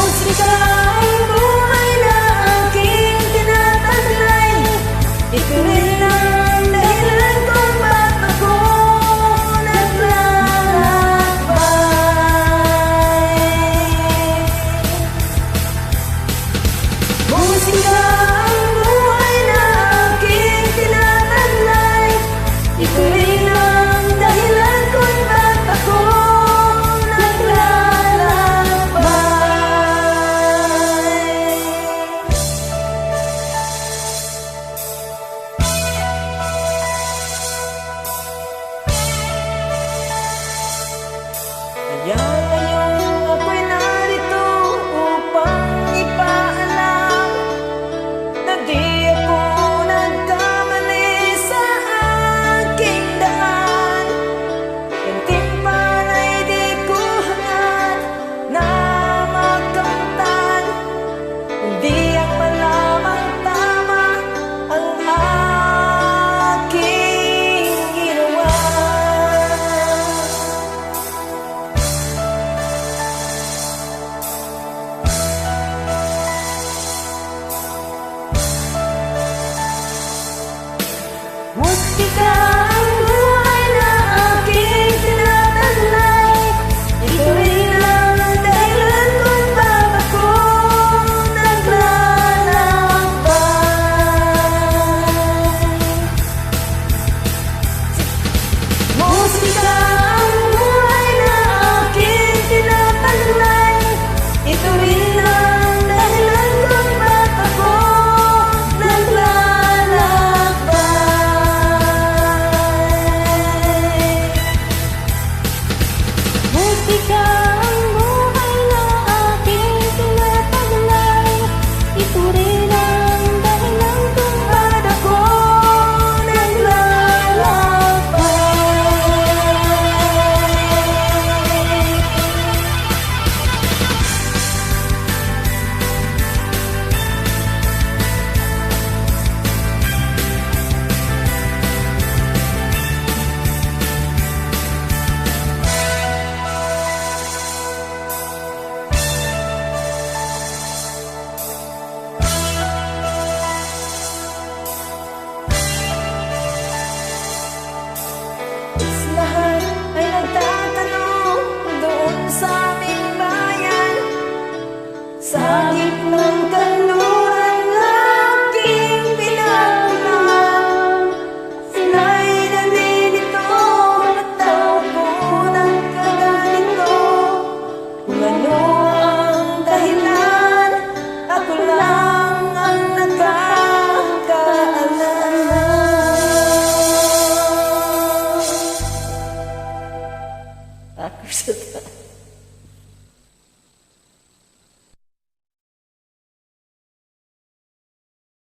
Musika ang buhay na aking tinataglay. Ito rin ang dahilan kung ba't ako naglalakbay. Musika ang buhay na aking tinataglay. Ito rin ang dahilan kung ba't ako kaya ngayong ako'y narito upang ipaalam na di ako nagkamali sa aking daan. Yung timpan ay di ko hangad na makamtan, hindi ang malamang tama ang aking ginawa. Musika ang buhay na aking tinataglay. Ito rin ang dahilan kung ba't ako naglalakbay. Musika ang buhay na aking tinataglay. Ito rin ang dahilan kung ba't ako musika ang buhay na aking tinataglay. Ito rin ang dahilan kung ba't ako lahat ay nagtatanong doon sa aming bayan, sa